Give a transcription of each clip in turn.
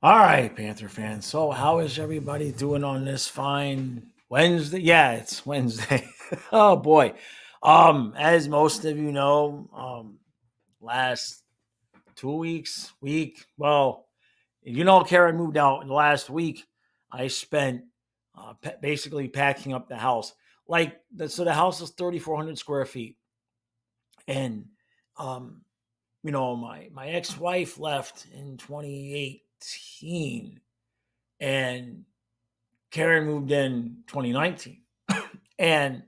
All right, Panther fans. So, how is everybody doing on this fine Wednesday? Yeah, it's Wednesday. Oh boy. As most of you know, last 2 weeks, Karen moved out in the last week. I spent basically packing up the house. So the house is 3,400 square feet, and um, my ex wife left in 2018, and Karen moved in 2019, and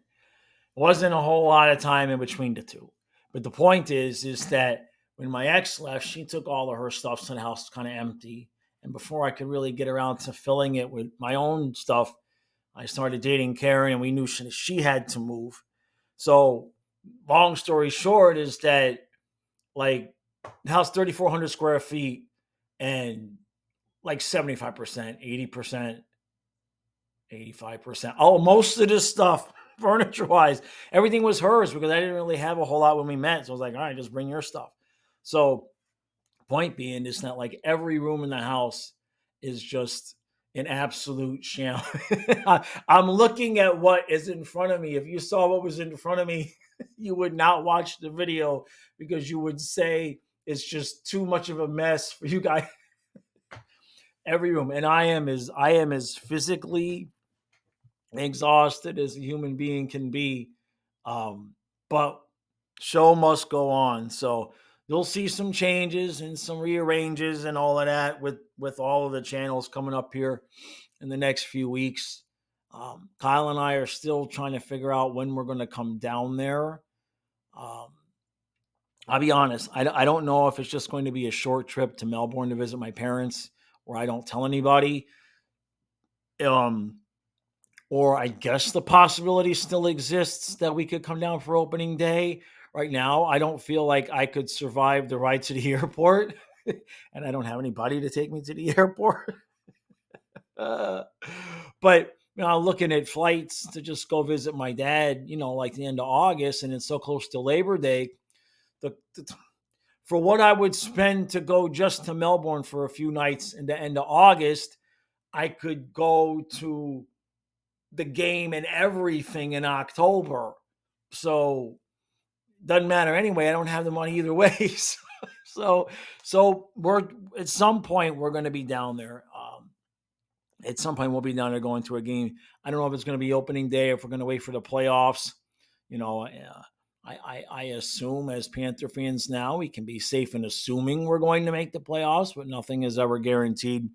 wasn't a whole lot of time in between the two. But the point is that when my ex left, she took all of her stuff, so the house was kind of empty. And before I could really get around to filling it with my own stuff, I started dating Karen, and we knew she had to move. So, long story short, is that like the house 3,400 square feet, and like 75%, 80%, 85%. Oh, most of this stuff, furniture wise, everything was hers because I didn't really have a whole lot when we met. So I was like, all right, just bring your stuff. So, point being is that like every room in the house is just an absolute sham. I'm looking at what is in front of me. If you saw what was in front of me, you would not watch the video because you would say it's just too much of a mess for you guys. Every room, and I am as physically exhausted as a human being can be. But show must go on. So you'll see some changes and some rearranges and all of that with all of the channels coming up here in the next few weeks. Kyle and I are still trying to figure out when we're going to come down there. Um, I'll be honest, I don't know if it's just going to be a short trip to Melbourne to visit my parents, where I don't tell anybody. Um, or I guess the possibility still exists that we could come down for opening day. Right now, I don't feel like I could survive the ride to the airport, and I don't have anybody to take me to the airport. Uh, but looking at flights to just go visit my dad, like the end of August, and it's so close to Labor Day. The for what I would spend to go just to Melbourne for a few nights in the end of August, I could go to the game and everything in October. So doesn't matter anyway. I don't have the money either way. So we're at some point we're going to be down there. At some point we'll be down there going to a game. I don't know if it's going to be opening day, if we're going to wait for the playoffs. You know, I assume as Panther fans now we can be safe in assuming we're going to make the playoffs, but nothing is ever guaranteed.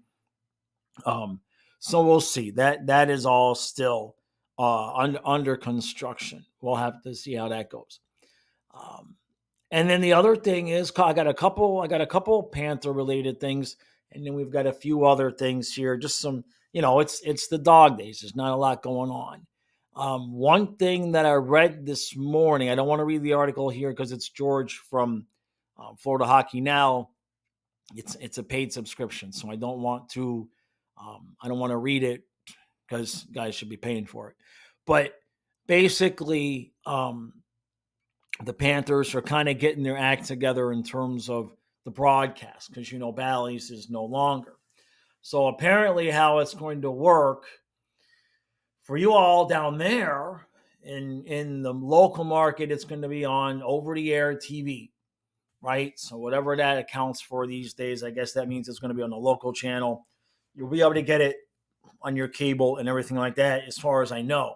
Um, so we'll see. That is all still under construction. We'll have to see how that goes. Um, and then the other thing is, I got a couple Panther related things, and then we've got a few other things here. Just some, it's the dog days. There's not a lot going on. One thing that I read this morning, I don't want to read the article here because it's George from Florida Hockey Now. It's a paid subscription, so I don't want to read it because guys should be paying for it. But basically, the Panthers are kind of getting their act together in terms of the broadcast because Bally's is no longer. So apparently, how it's going to work for you all down there in the local market, it's going to be on over the air TV, right? So whatever that accounts for these days, I guess that means it's going to be on the local channel. You'll be able to get it on your cable and everything like that, as far as I know.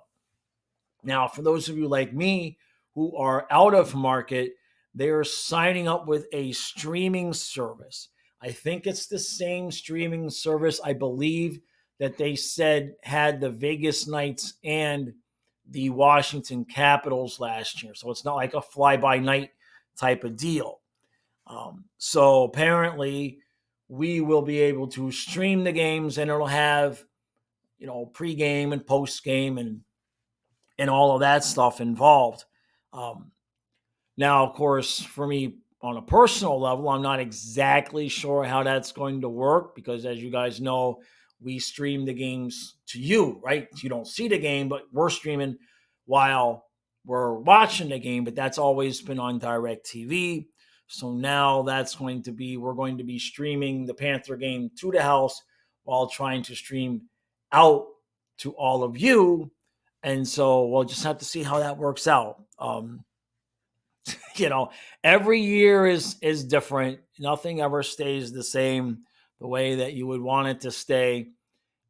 Now, for those of you like me who are out of market, they are signing up with a streaming service. I think it's the same streaming service I believe that they said had the Vegas Knights and the Washington Capitals last year. So it's not like a fly by night type of deal. So apparently, we will be able to stream the games, and it'll have pregame and postgame and all of that stuff involved. Um, Now, of course, for me on a personal level, I'm not exactly sure how that's going to work because, as you guys know, we stream the games to you, right? You don't see the game, but we're streaming while we're watching the game, but that's always been on direct TV. So now we're going to be streaming the Panther game to the house while trying to stream out to all of you. And so we'll just have to see how that works out. You know, every year is different. Nothing ever stays the same the way that you would want it to stay.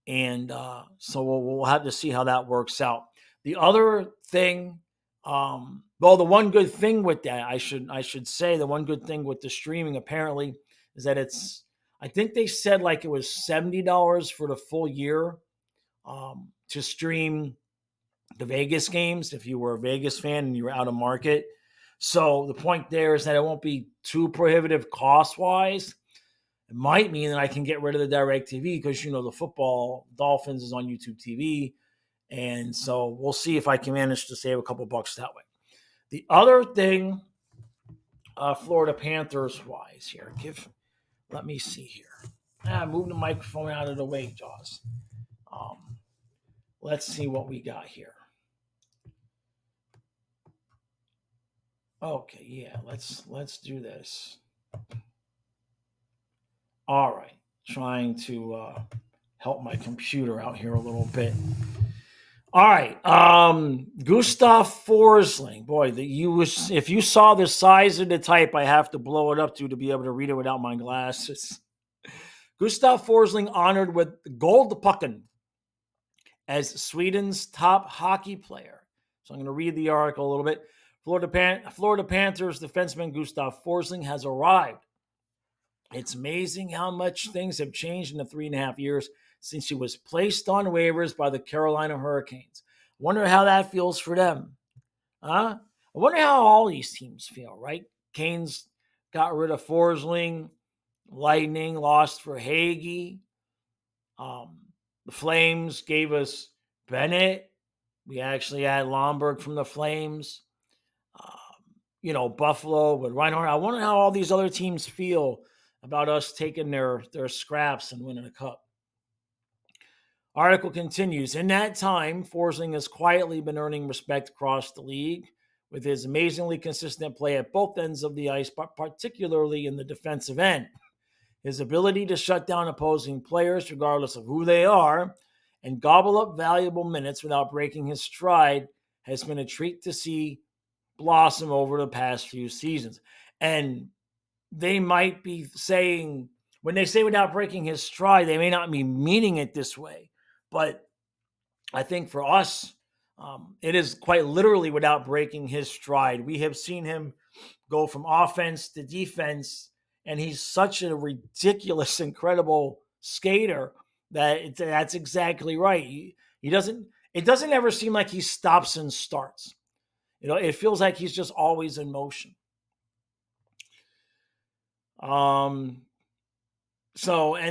And so we'll have to see how that works out. The other thing, well, the one good thing with that, I should say, the one good thing with the streaming apparently is that I think they said like it was $70 for the full year to stream the Vegas games if you were a Vegas fan and you were out of market. So the point there is that it won't be too prohibitive cost wise. It might mean that I can get rid of the DirecTV because, you know, the football Dolphins is on YouTube TV. And so we'll see if I can manage to save a couple bucks that way. The other thing, Florida Panthers wise here, let me see here. Move the microphone out of the way, Jaws. Let's see what we got here. Okay, yeah, let's do this. All right, trying to help my computer out here a little bit. All right, Gustaf Forsling. Boy, if you saw the size of the type I have to blow it up to be able to read it without my glasses. Gustaf Forsling honored with the Gold Pucken as Sweden's top hockey player. So I'm going to read the article a little bit. Florida Panthers defenseman Gustaf Forsling has arrived. It's amazing how much things have changed in the 3.5 years since he was placed on waivers by the Carolina Hurricanes. Wonder how that feels for them. Huh? I wonder how all these teams feel, right? Canes got rid of Forsling. Lightning lost for Hagee. The Flames gave us Bennett. We actually had Lomberg from the Flames. Buffalo with Reinhardt. I wonder how all these other teams feel about us taking their scraps and winning a cup. Article continues. In that time, Forsling has quietly been earning respect across the league with his amazingly consistent play at both ends of the ice, but particularly in the defensive end. His ability to shut down opposing players, regardless of who they are, and gobble up valuable minutes without breaking his stride has been a treat to see blossom over the past few seasons. And they might be saying, when they say without breaking his stride, they may not be meaning it this way. But I think for us, it is quite literally without breaking his stride. We have seen him go from offense to defense, and he's such a ridiculous, incredible skater that's exactly right. It doesn't ever seem like he stops and starts. It feels like he's just always in motion. And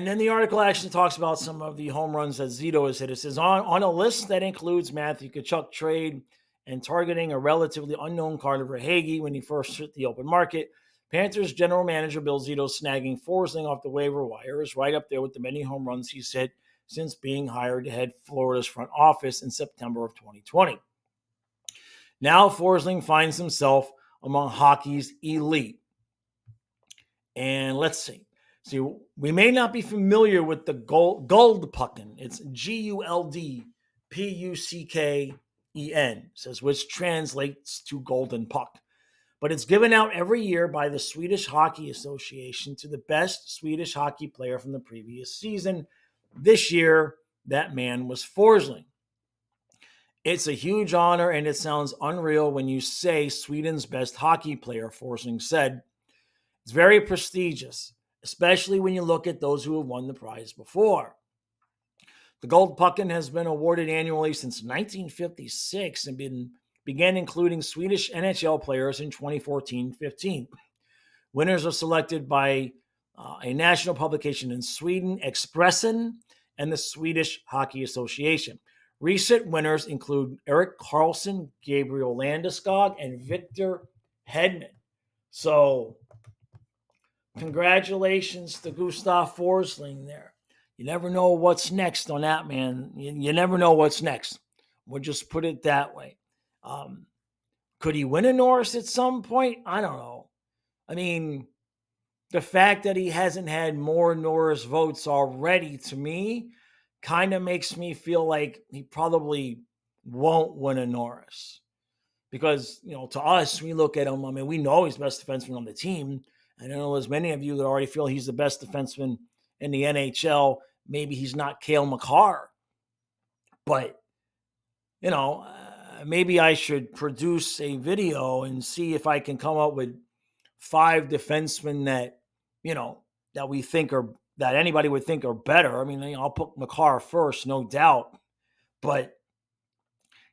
then the article actually talks about some of the home runs that Zito has hit. It says, on a list that includes Matthew Tkachuk trade and targeting a relatively unknown Carter Verhaeghe when he first hit the open market, Panthers general manager Bill Zito snagging Forsling off the waiver wire is right up there with the many home runs he's hit since being hired to head Florida's front office in September of 2020. Now Forsling finds himself among hockey's elite. And let's see. See, we may not be familiar with the Gold Pucken. It's Guldpucken, says, which translates to golden puck. But it's given out every year by the Swedish Hockey Association to the best Swedish hockey player from the previous season. This year, that man was Forsling. It's a huge honor, and it sounds unreal when you say Sweden's best hockey player, Forsling said. It's very prestigious, especially when you look at those who have won the prize before. The Gold Pucken has been awarded annually since 1956 and began including Swedish NHL players in 2014-15. Winners are selected by a national publication in Sweden, Expressen, and the Swedish Hockey Association. Recent winners include Erik Karlsson, Gabriel Landeskog, and Victor Hedman. So, congratulations to Gustaf Forsling there. You never know what's next on that, man. You never know what's next. We'll just put it that way. Could he win a Norris at some point? I don't know. I mean, the fact that he hasn't had more Norris votes already, to me, kind of makes me feel like he probably won't win a Norris. Because, to us, we look at him, I mean, we know he's the best defenseman on the team. I know there's many of you that already feel he's the best defenseman in the NHL. Maybe he's not Cale Makar, but, maybe I should produce a video and see if I can come up with 5 defensemen that, that we think are, that anybody would think are better. I mean, I'll put Makar first, no doubt, but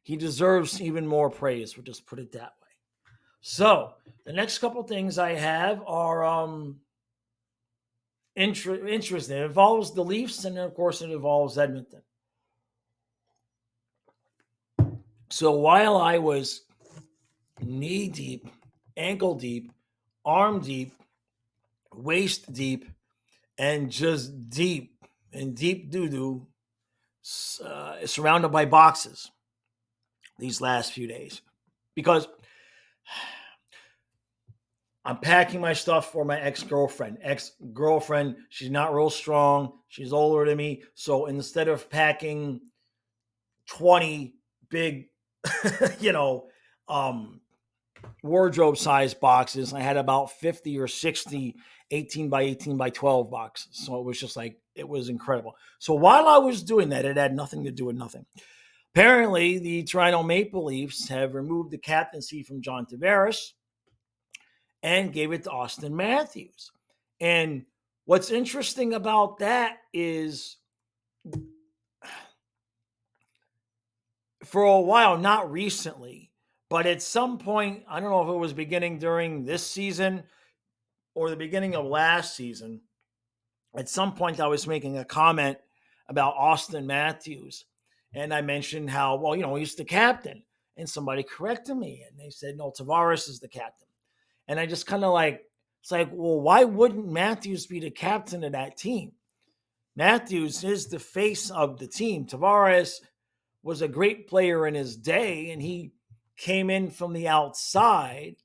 he deserves even more praise. We'll just put it that way. So the next couple things I have are interesting. It involves the Leafs, and then, of course, it involves Edmonton. So while I was knee deep, ankle deep, arm deep, waist deep, and just deep in deep doo-doo, surrounded by boxes these last few days, because I'm packing my stuff for my ex-girlfriend. She's not real strong. She's older than me. So instead of packing 20 big, wardrobe size boxes, I had about 50 or 60 18 by 18 by 12 boxes. So it was just like, it was incredible. So while I was doing that, it had nothing to do with nothing. Apparently, the Toronto Maple Leafs have removed the captaincy from John Tavares and gave it to Austin Matthews. And what's interesting about that is, for a while, not recently, but at some point, I don't know if it was beginning during this season or the beginning of last season, at some point I was making a comment about Austin Matthews. And I mentioned how, well, he's the captain. And somebody corrected me. And they said, no, Tavares is the captain. And I just kind of it's like, well, why wouldn't Matthews be the captain of that team? Matthews is the face of the team. Tavares was a great player in his day, and he came in from the outside.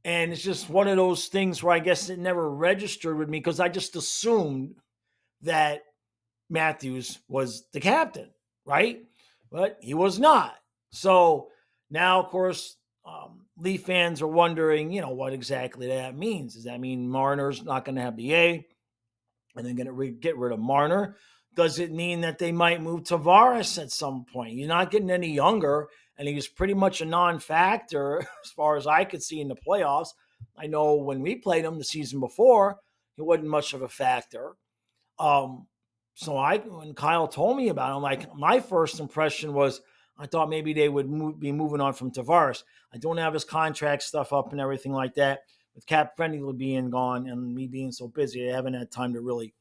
And it's just one of those things where I guess it never registered with me because I just assumed that Matthews was the captain, right? But he was not. So now, of course, Leaf fans are wondering, what exactly that means. Does that mean Marner's not going to have the A and then going to get rid of Marner? Does it mean that they might move Tavares at some point? He's not getting any younger, and he was pretty much a non-factor as far as I could see in the playoffs. I know when we played him the season before, he wasn't much of a factor. So when Kyle told me about him, my first impression was I thought maybe they would be moving on from Tavares. I don't have his contract stuff up and everything like that. With Cap Friendly being gone and me being so busy, I haven't had time to really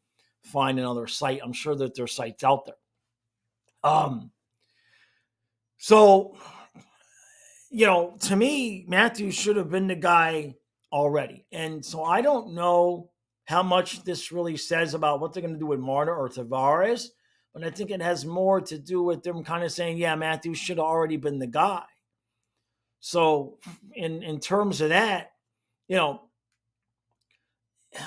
find another site. I'm sure that there's sites out there. So, to me, Matthews should have been the guy already. And so I don't know how much this really says about what they're going to do with Marner or Tavares, but I think it has more to do with them kind of saying, yeah, Matthews should have already been the guy. So in terms of that,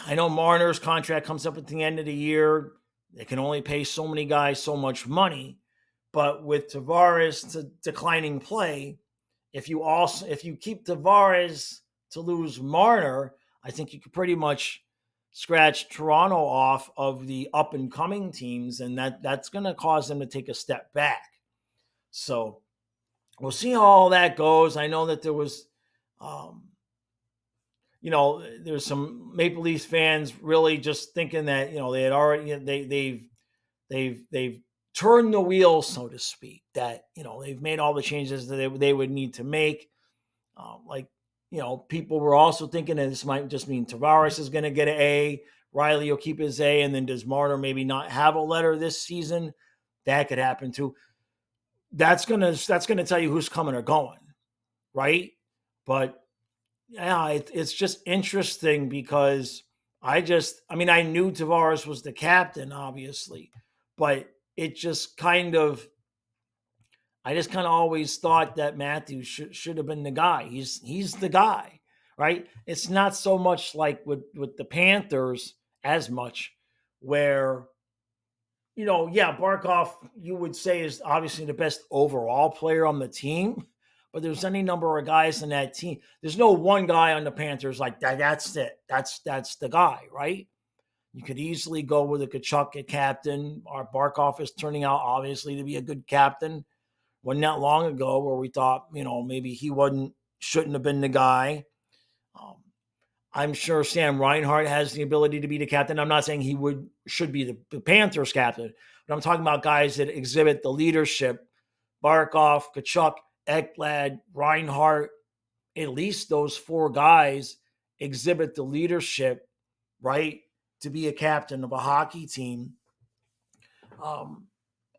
I know Marner's contract comes up at the end of the year. They can only pay so many guys so much money. But with Tavares declining play, if you keep Tavares to lose Marner, I think you could pretty much scratch Toronto off of the up and coming teams, and that's going to cause them to take a step back. So we'll see how all that goes. I know that there was, there's some Maple Leafs fans really just thinking that they had already they've turned the wheel, so to speak. That they've made all the changes that they would need to make. People were also thinking that this might just mean Tavares is going to get an A, Riley will keep his A, and then does Marner maybe not have a letter this season? That could happen too. That's gonna tell you who's coming or going, right? But yeah, it's just interesting because I knew Tavares was the captain, obviously, but it just I just kind of always thought that Matthews should have been the guy. He's the guy, right? It's not so much like with the Panthers as much, where, yeah, Barkov, you would say, is obviously the best overall player on the team, but there's any number of guys in that team. There's no one guy on the Panthers like that. That's it. That's the guy, right? You could easily go with a Kachuk at captain. Our Barkov is turning out obviously to be a good captain. Wasn't that long ago where we thought, maybe he shouldn't have been the guy. Um, I'm sure Sam Reinhart has the ability to be the captain. I'm not saying he should be the Panthers captain, but I'm talking about guys that exhibit the leadership. Barkov, Kachuk, Ekblad, Reinhart, at least those four guys exhibit the leadership, right, to be a captain of a hockey team.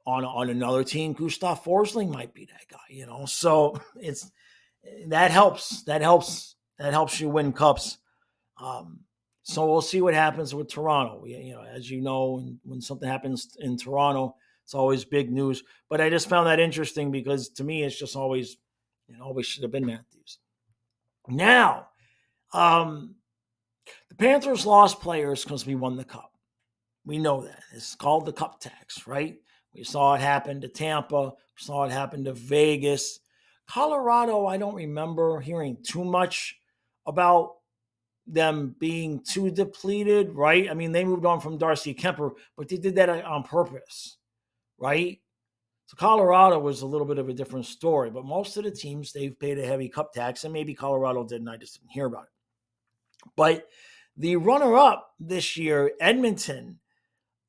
On another team, Gustaf Forsling might be that guy, So that helps. That helps you win cups. So we'll see what happens with Toronto. As you know, when something happens in Toronto, it's always big news. But I just found that interesting because to me, it's just always, always should have been Matthews. Now, the Panthers lost players because we won the cup. We know that. It's called the cup tax, right? We saw it happen to Tampa. We saw it happen to Vegas. Colorado, I don't remember hearing too much about them being too depleted, right? I mean, they moved on from Darcy Kemper, but they did that on purpose, right? So Colorado was a little bit of a different story, but most of the teams, they've paid a heavy cup tax, and maybe Colorado didn't. I just didn't hear about it. But the runner-up this year, Edmonton,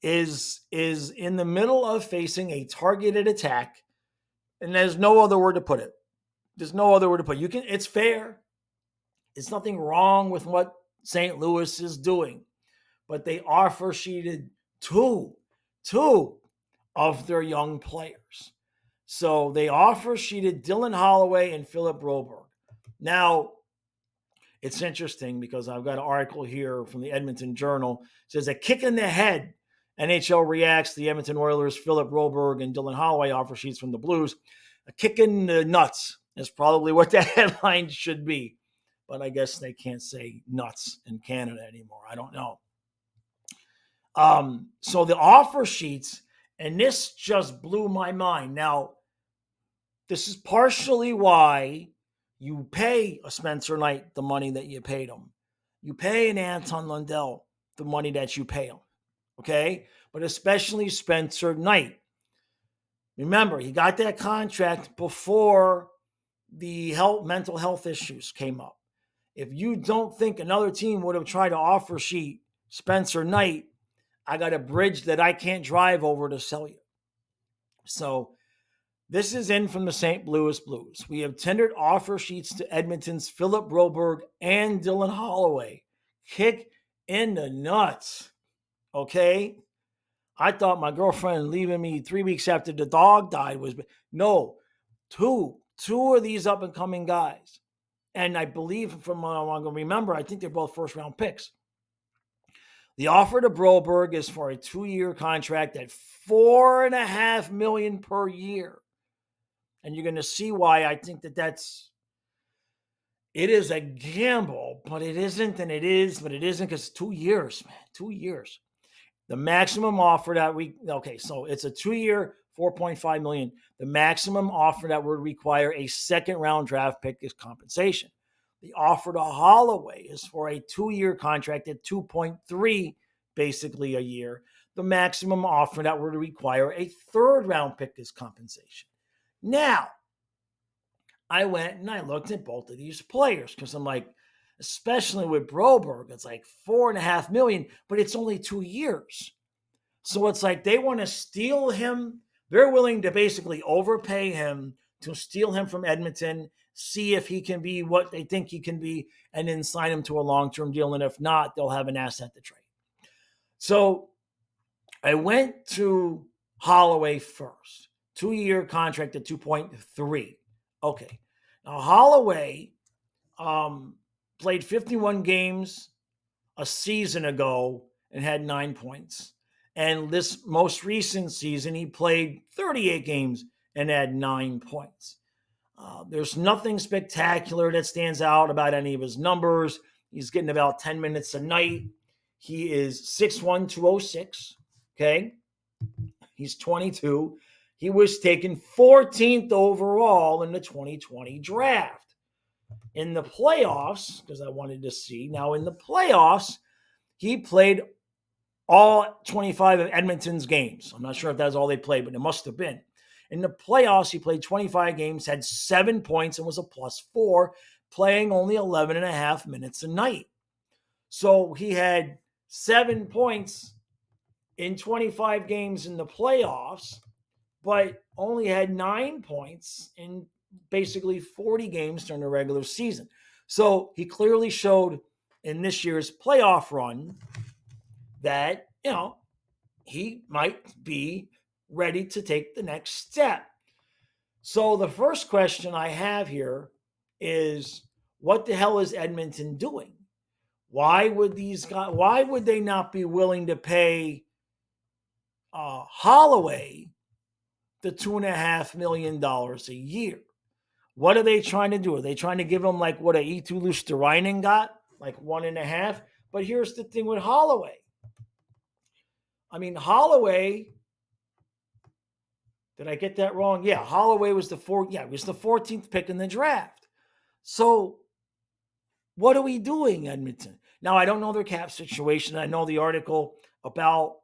is in the middle of facing a targeted attack, and there's no other word to put it. There's no other word to put it. It's fair. It's nothing wrong with what St. Louis is doing, but they offer sheeted two of their young players. So they offer sheeted Dylan Holloway and Philip Broberg. Now, it's interesting because I've got an article here from the Edmonton Journal. It says a kick in the head. NHL reacts to the Edmonton Oilers, Philip Broberg and Dylan Holloway offer sheets from the Blues. A kick in the nuts is probably what that headline should be. But I guess they can't say nuts in Canada anymore. I don't know. So the offer sheets, and this just blew my mind. Now, this is partially why you pay a Spencer Knight the money that you paid him. You pay an Anton Lundell the money that you pay him. Okay? But especially Spencer Knight. Remember, he got that contract before the mental health issues came up. If you don't think another team would have tried to offer sheet Spencer Knight, I got a bridge that I can't drive over to sell you. So this is in from the St. Louis Blues. We have tendered offer sheets to Edmonton's Philip Broberg and Dylan Holloway. Kick in the nuts. Okay? I thought my girlfriend leaving me 3 weeks after the dog died was... No. Two of these up-and-coming guys. And I believe from what I'm going to remember, I think they're both first-round picks. The offer to Broberg is for a 2-year contract at $4.5 million per year. And you're going to see why I think it is a gamble, but it isn't, and it is, but it isn't, because 2 years, man, 2 years. The maximum offer so it's a 2-year, $4.5 million. The maximum offer that would require a second-round draft pick is compensation. The offer to Holloway is for a 2-year contract at $2.3 basically a year. The maximum offer that would require a third-round pick is compensation. Now, I went and I looked at both of these players because I'm like, especially with Broberg, it's like $4.5 million, but it's only 2 years. So it's like they want to steal him. They're willing to basically overpay him to steal him from Edmonton, see if he can be what they think he can be, and then sign him to a long-term deal. And if not, they'll have an asset to trade. So I went to Holloway first. 2-year contract at 2.3. Okay. Now, Holloway played 51 games a season ago and had 9 points. And this most recent season, he played 38 games and had 9 points. There's nothing spectacular that stands out about any of his numbers. He's getting about 10 minutes a night. He is 6'1", 206. Okay. He's 22. He was taken 14th overall in the 2020 draft. In the playoffs, because I wanted to see, now in the playoffs, he played all 25 of Edmonton's games. I'm not sure if that's all they played, but it must have been. In the playoffs, he played 25 games, had 7 points, and was a +4, playing only 11 and a half minutes a night. So he had 7 points in 25 games in the playoffs, but only had 9 points in basically 40 games during the regular season. So he clearly showed in this year's playoff run that, he might be ready to take the next step. So the first question I have here is, what the hell is Edmonton doing? Why would they not be willing to pay Holloway the $2.5 million a year? What are they trying to do? Are they trying to give him like what a Eetu Luosterainen got, like 1.5? But here's the thing with Holloway. I mean, Holloway, did I get that wrong? Yeah, Holloway was the 14th pick in the draft. So what are we doing, Edmonton? Now, I don't know their cap situation. I know the article about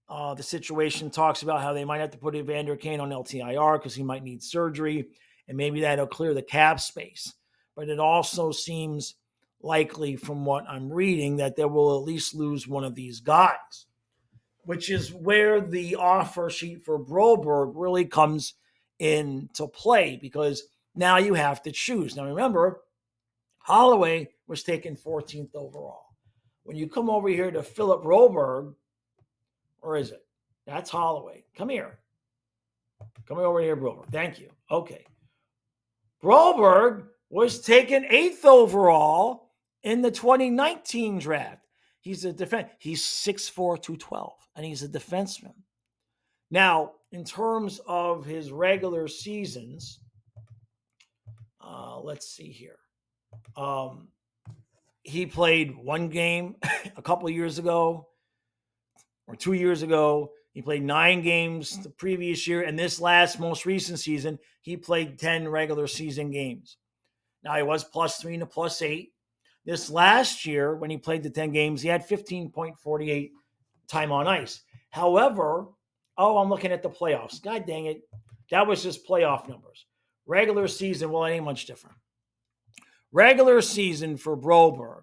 the situation talks about how they might have to put Evander Kane on LTIR because he might need surgery, and maybe that'll clear the cap space. But it also seems likely from what I'm reading that they will at least lose one of these guys, which is where the offer sheet for Broberg really comes into play, because now you have to choose. Now, remember, Holloway was taken 14th overall. When you come over here to Philip Broberg, or is it? That's Holloway. Come here. Come over here, Broberg. Thank you. Okay. Broberg was taken 8th overall in the 2019 draft. He's a defense. He's 6'4", 212, and he's a defenseman. Now, in terms of his regular seasons, let's see here. He played one game a couple of years ago, or 2 years ago. He played 9 games the previous year, and this most recent season, he played 10 regular season games. Now, he was +3 and a +8. This last year, when he played the 10 games, he had 15.48 time on ice. However, I'm looking at the playoffs. God dang it. That was just playoff numbers. Regular season, well, it ain't much different. Regular season for Broberg.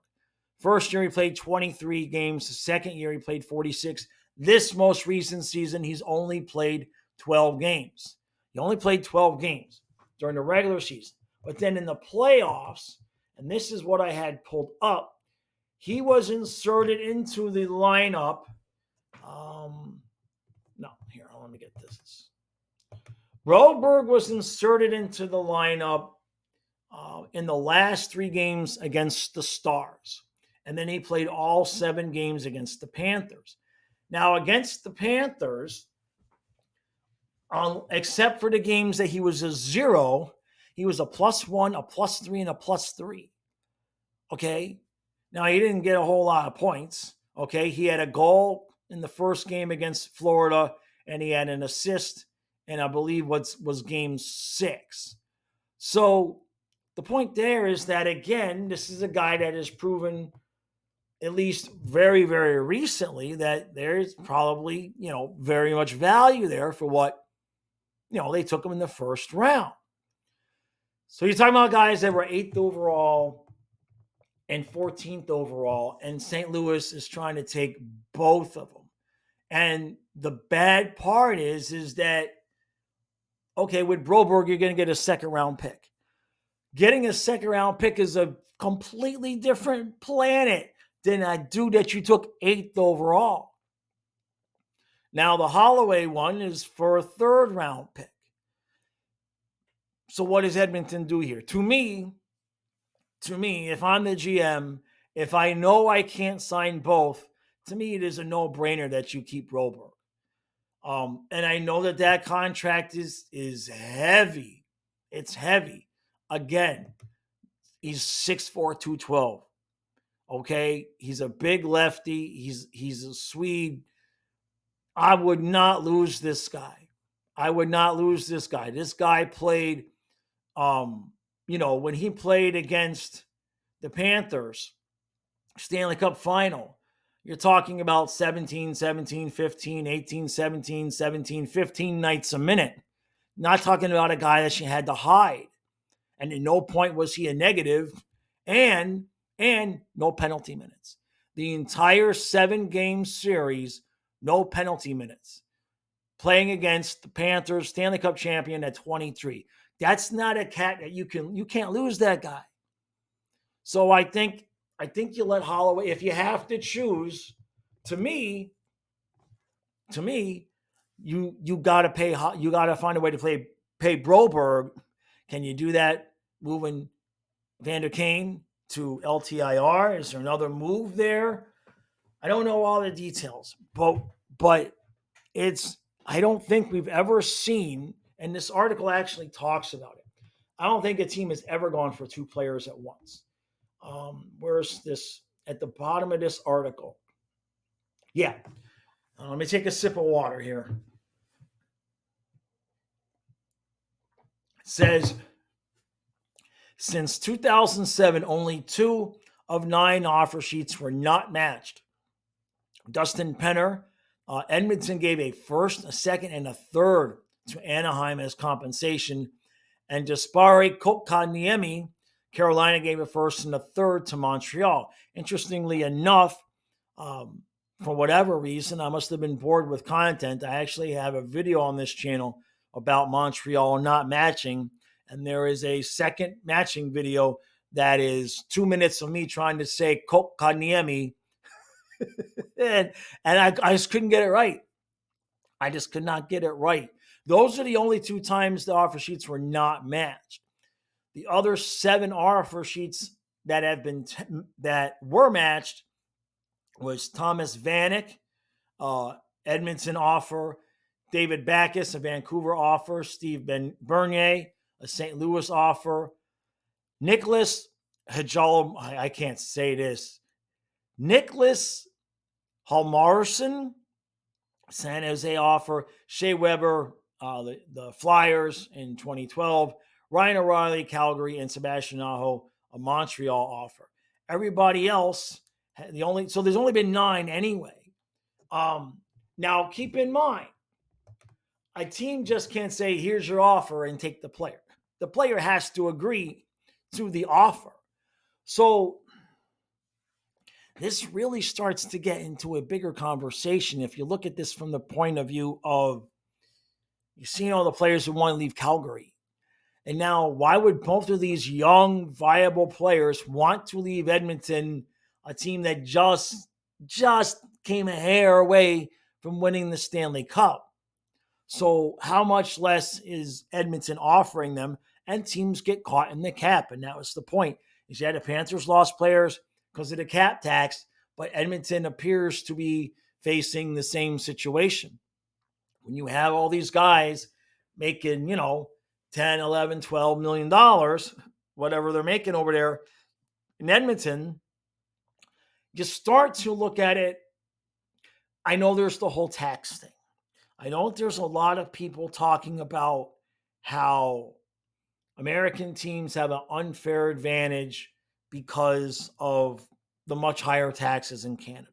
First year, he played 23 games. The second year, he played 46. This most recent season, he's only played 12 games. He only played 12 games during the regular season. But then in the playoffs, and this is what I had pulled up, he was inserted into the lineup. Here, let me get this. Broberg was inserted into the lineup in the last 3 games against the Stars. And then he played all 7 games against the Panthers. Now, against the Panthers, except for the games that he was a 0, he was a +1, a +3, and a +3. Okay? Now, he didn't get a whole lot of points. Okay? He had a goal in the first game against Florida, and he had an assist, and I believe was game 6. So the point there is that, again, this is a guy that has proven, at least very, very recently, that there's probably, very much value there for what, they took him in the first round. So you're talking about guys that were 8th overall and 14th overall, and St. Louis is trying to take both of them. And the bad part is that, okay, with Broberg, you're going to get a second-round pick. Getting a second-round pick is a completely different planet than a dude that you took 8th overall. Now, the Holloway one is for a third-round pick. So what does Edmonton do here? To me, if I'm the GM, if I know I can't sign both, to me it is a no-brainer that you keep Broberg. And I know that contract is heavy. It's heavy. Again, he's 6'4", 212. Okay, he's a big lefty. He's a Swede. I would not lose this guy. I would not lose this guy. This guy played, when he played against the Panthers, Stanley Cup final, you're talking about 17, 17, 15, 18, 17, 17, 15 nights a minute. Not talking about a guy that she had to hide. And at no point was he a negative, and no penalty minutes. The entire 7-game series, no penalty minutes. Playing against the Panthers, Stanley Cup champion at 23. That's not a cat that you can't lose that guy. So I think you let Holloway, if you have to choose, to me, you gotta find a way to pay Broberg. Can you do that moving Vander Kane to LTIR? Is there another move there? I don't know all the details, but I don't think we've ever seen, and this article actually talks about it. I don't think a team has ever gone for 2 players at once. Where's this at the bottom of this article? Yeah. Let me take a sip of water here. It says, since 2007, only 2 of 9 offer sheets were not matched. Dustin Penner, Edmonton gave a first, a second, and a third to Anaheim as compensation. And Jesperi Kotkaniemi, Carolina gave a first and a third to Montreal. Interestingly enough, for whatever reason, I must have been bored with content. I actually have a video on this channel about Montreal not matching. And there is a second matching video that is 2 minutes of me trying to say Kotkaniemi. and I just couldn't get it right. I just could not get it right. Those are the only 2 times the offer sheets were not matched. The other 7 offer sheets that were matched was Thomas Vanek, Edmonton offer, David Backes, a Vancouver offer, Steve Bernier, a St. Louis offer, Nicholas Hjalm, I can't say this, Nicholas Halmarson, San Jose offer, Shea Weber, the Flyers in 2012, Ryan O'Reilly, Calgary, and Sebastian Aho, a Montreal offer. Everybody else, so there's only been 9 anyway. Now, keep in mind, a team just can't say, here's your offer and take the player. The player has to agree to the offer. So this really starts to get into a bigger conversation if you look at this from the point of view of, you've seen all the players who want to leave Calgary. And now, why would both of these young, viable players want to leave Edmonton, a team that just came a hair away from winning the Stanley Cup? So how much less is Edmonton offering them? And teams get caught in the cap. And that was the point. Is you had the Panthers lost players because of the cap tax, but Edmonton appears to be facing the same situation. When you have all these guys making, 10, 11, 12 million dollars, whatever they're making over there in Edmonton, you start to look at it. I know there's the whole tax thing. I know there's a lot of people talking about how American teams have an unfair advantage because of the much higher taxes in Canada.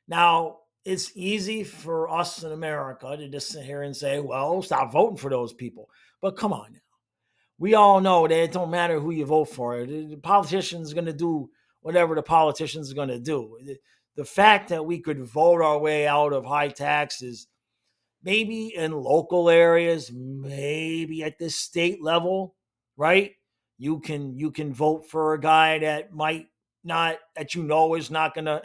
Now, it's easy for us in America to just sit here and say, well, stop voting for those people. But come on now. We all know that it don't matter who you vote for. The politician's going to do whatever the politician's going to do. The fact that we could vote our way out of high taxes, maybe in local areas, maybe at the state level, right? You can vote for a guy that might not, that is not going to,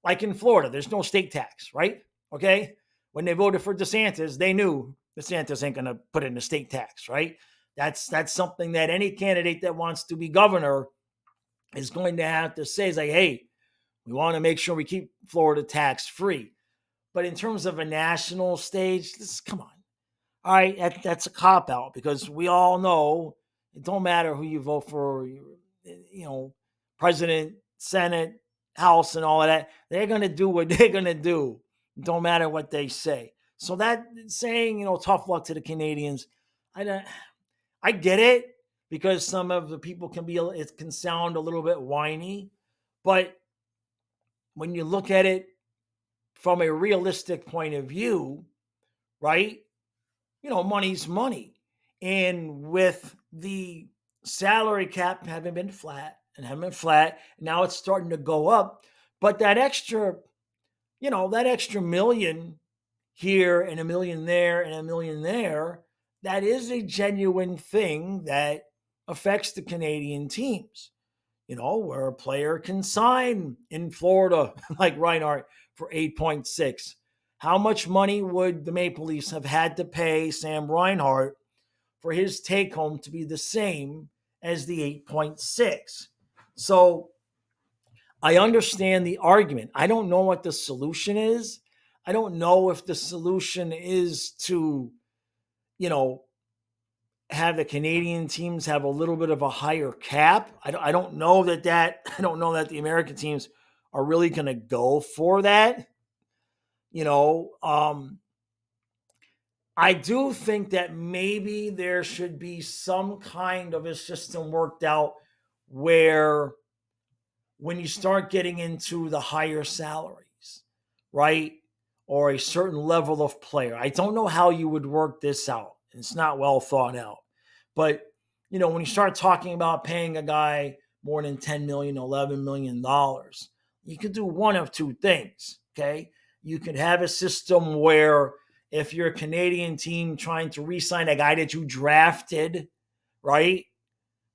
like in Florida, there's no state tax, right? Okay? When they voted for DeSantis, they knew DeSantis ain't going to put in a state tax, right? That's something that any candidate that wants to be governor is going to have to say, is like, hey, we want to make sure we keep Florida tax free. But in terms of a national stage, come on. All right, that's a cop-out because we all know It don't matter who you vote for, president, Senate, House, and all of that. They're going to do what they're going to do. It don't matter what they say. So that saying, tough luck to the Canadians, I get it, because some of the people it can sound a little bit whiny, but when you look at it from a realistic point of view, right? Money's money. And with the salary cap having been flat, now it's starting to go up. But that extra million here and a million there and a million there, that is a genuine thing that affects the Canadian teams. Where a player can sign in Florida, like Reinhart, for 8.6. How much money would the Maple Leafs have had to pay Sam Reinhart for his take home to be the same as the 8.6? So I understand the argument. I don't know what the solution is. I don't know if the solution is to, have the Canadian teams have a little bit of a higher cap. I don't know that I don't know that the American teams are really going to go for that. I do think that maybe there should be some kind of a system worked out where when you start getting into the higher salaries, right? Or a certain level of player. I don't know how you would work this out. It's not well thought out. But, when you start talking about paying a guy more than $10 million, $11 million, you could do one of two things, okay? You could have a system where if you're a Canadian team trying to re-sign a guy that you drafted, right,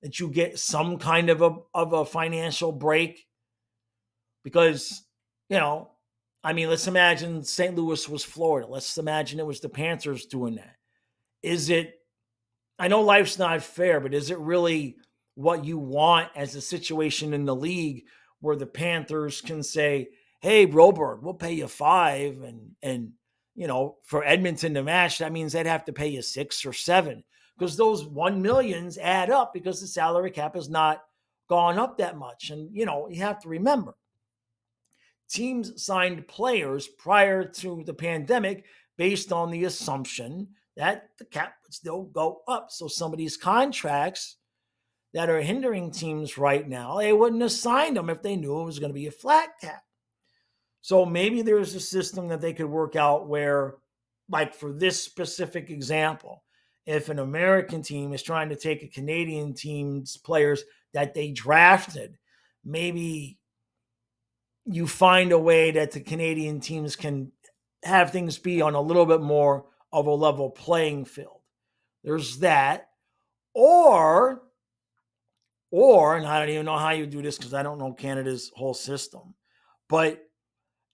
that you get some kind of a financial break. Because, let's imagine St. Louis was Florida. Let's imagine it was the Panthers doing that. I know life's not fair, but is it really what you want as a situation in the league where the Panthers can say, hey, Broberg, we'll pay you $5, and for Edmonton to match, that means they'd have to pay you $6 or $7, because those $1 millions add up because the salary cap has not gone up that much. And, you have to remember, teams signed players prior to the pandemic based on the assumption that the cap would still go up. So some of these contracts that are hindering teams right now, they wouldn't have signed them if they knew it was going to be a flat cap. So maybe there's a system that they could work out where, like for this specific example, if an American team is trying to take a Canadian team's players that they drafted, maybe you find a way that the Canadian teams can have things be on a little bit more of a level playing field. There's that. Or, and I don't even know how you do this because I don't know Canada's whole system, but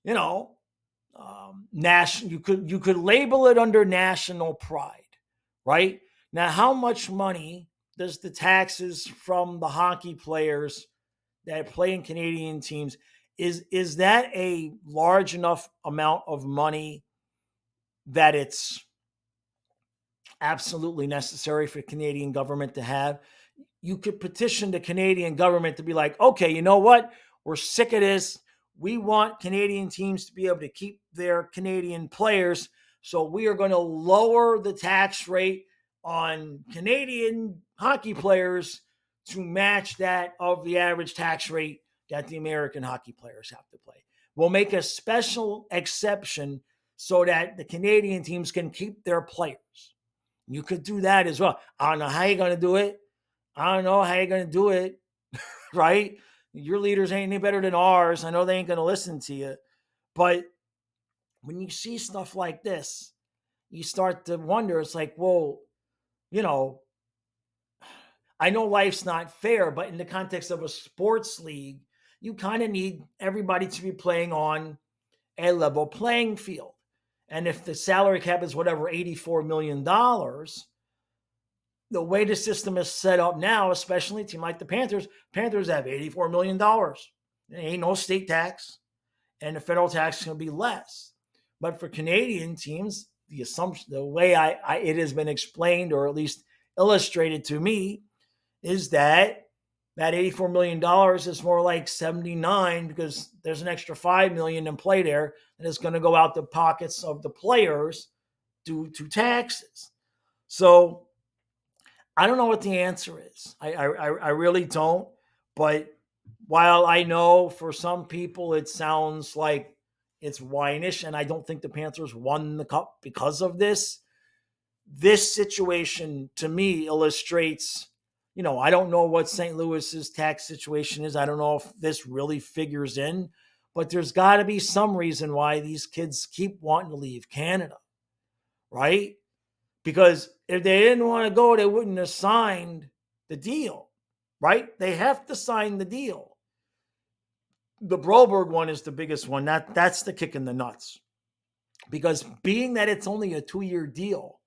you could label it under national pride, right? Now, how much money does the taxes from the hockey players that play in Canadian teams, is that a large enough amount of money that it's absolutely necessary for the Canadian government to have? You could petition the Canadian government to be like, okay, you know what? We're sick of this. We want Canadian teams to be able to keep their Canadian players. So we are going to lower the tax rate on Canadian hockey players to match that of the average tax rate that the American hockey players have to play. We'll make a special exception so that the Canadian teams can keep their players. You could do that as well. I don't know how you're going to do it. Right? Your leaders ain't any better than ours. I know they ain't going to listen to you. But when you see stuff like this, you start to wonder. It's like, well, I know life's not fair, but in the context of a sports league, you kind of need everybody to be playing on a level playing field. And if the salary cap is whatever, $84 million, the way the system is set up now, especially a team like the Panthers have $84 million. There ain't no state tax, and the federal tax is going to be less. But for Canadian teams, the assumption, the way it has been explained, or at least illustrated to me, is that $84 million is more like 79 because there's an extra 5 million in play there and it's going to go out the pockets of the players due to taxes. So I don't know what the answer is. I really don't. But while I know for some people it sounds like it's whinish, and I don't think the Panthers won the cup because of this, this situation to me illustrates, I don't know what St. Louis's tax situation is. I don't know if this really figures in, but there's got to be some reason why these kids keep wanting to leave Canada, right? Because if they didn't want to go, they wouldn't have signed the deal, right? They have to sign the deal. The Broberg one is the biggest one. That's the kick in the nuts. Because being that it's only a 2-year deal,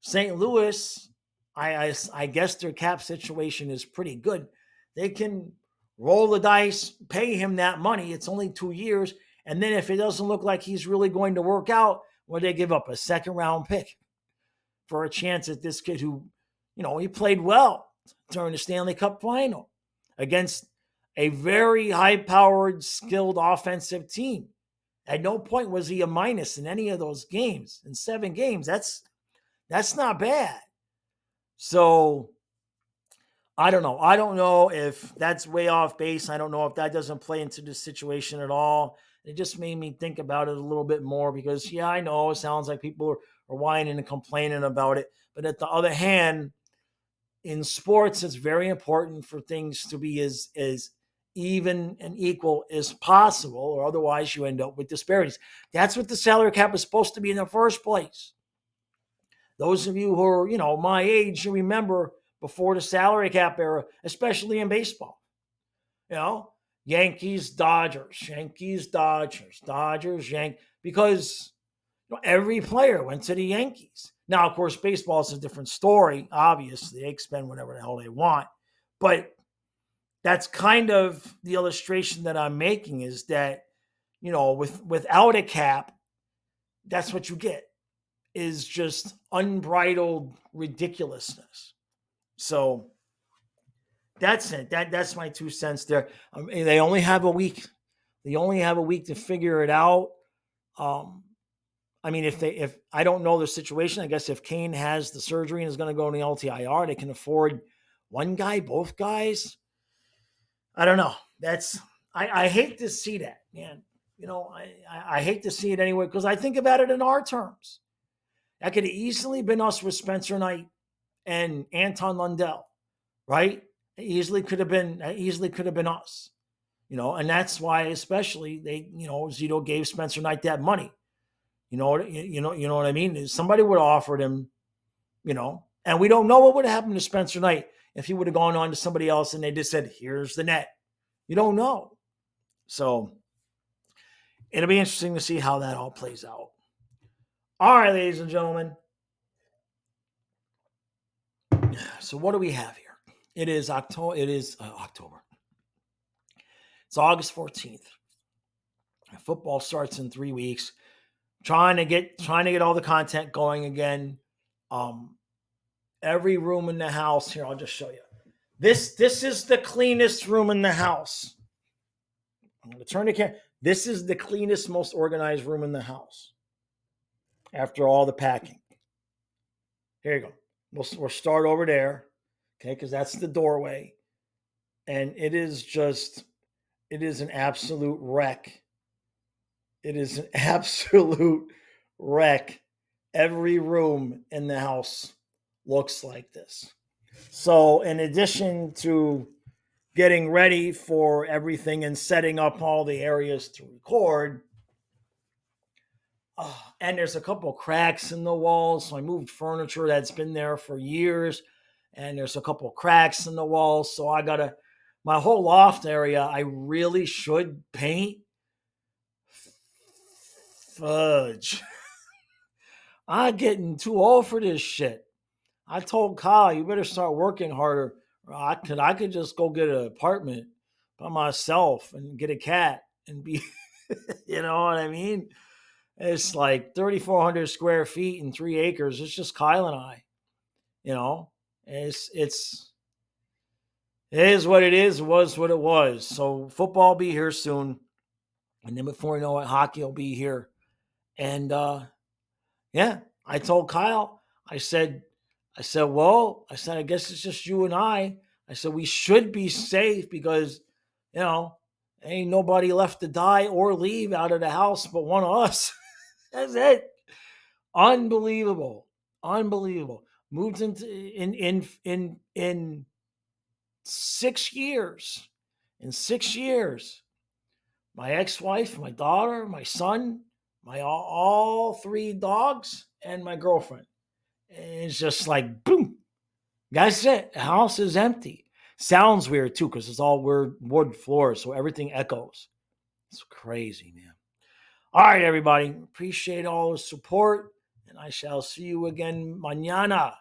St. Louis, I guess their cap situation is pretty good. They can roll the dice, pay him that money. It's only 2 years. And then if it doesn't look like he's really going to work out, well, they give up a second-round pick for a chance at this kid who, he played well during the Stanley Cup final against a very high-powered, skilled offensive team. At no point was he a minus in any of those games. In 7 games, that's not bad. So I don't know. I don't know if that's way off base. I don't know if that doesn't play into the situation at all. It just made me think about it a little bit more because, yeah, I know it sounds like people are whining and complaining about it. But at the other hand, in sports, it's very important for things to be as even and equal as possible, or otherwise you end up with disparities. That's what the salary cap is supposed to be in the first place. Those of you who are, my age, you remember before the salary cap era, especially in baseball. Yankees, Dodgers, because every player went to the Yankees. Now, of course, baseball is a different story. Obviously, they can spend whatever the hell they want. But that's kind of the illustration that I'm making is that, without a cap, that's what you get, is just unbridled ridiculousness. So that's it. That's my 2 cents there. They only have a week. They only have a week to figure it out. If I don't know the situation, I guess if Kane has the surgery and is going to go in the LTIR, they can afford one guy, both guys. I don't know. I hate to see that, man. I hate to see it anyway because I think about it in our terms. That could have easily been us with Spencer Knight and Anton Lundell, right? It easily could have been us, and that's why especially Zito gave Spencer Knight that money. You know what I mean? Somebody would have offered him, and we don't know what would have happened to Spencer Knight if he would have gone on to somebody else and they just said, here's the net. You don't know. So it'll be interesting to see how that all plays out. All right, ladies and gentlemen. So what do we have here? It is October. October. It's August 14th. Football starts in 3 weeks. Trying to get all the content going again. Every room in the house here. I'll just show you. This is the cleanest room in the house. I'm going to turn the camera. This is the cleanest, most organized room in the house. After all the packing. Here you go. We'll start over there. Okay, because that's the doorway. And it is an absolute wreck. It is an absolute wreck. Every room in the house looks like this. So in addition to getting ready for everything and setting up all the areas to record, and there's a couple cracks in the walls. So I moved furniture that's been there for years, and there's a couple cracks in the walls. So my whole loft area, I really should paint. Fudge. I'm getting too old for this shit. I told Kyle, you better start working harder. I could just go get an apartment by myself and get a cat and be, you know what I mean? It's like 3,400 square feet and 3 acres. It's just Kyle and I, It's It is what it is. It was what it was. So football will be here soon. And then before you know it, hockey will be here. And yeah, I told Kyle, I guess it's just you and I. I said, we should be safe because, ain't nobody left to die or leave out of the house but one of us. That's it. Unbelievable. Unbelievable. Moved in 6 years. In 6 years, my ex-wife, my daughter, my son, my all three dogs, and my girlfriend. And it's just like boom. That's it. The house is empty. Sounds weird too, because it's all wood floors, so everything echoes. It's crazy, man. All right, everybody. Appreciate all the support, and I shall see you again mañana.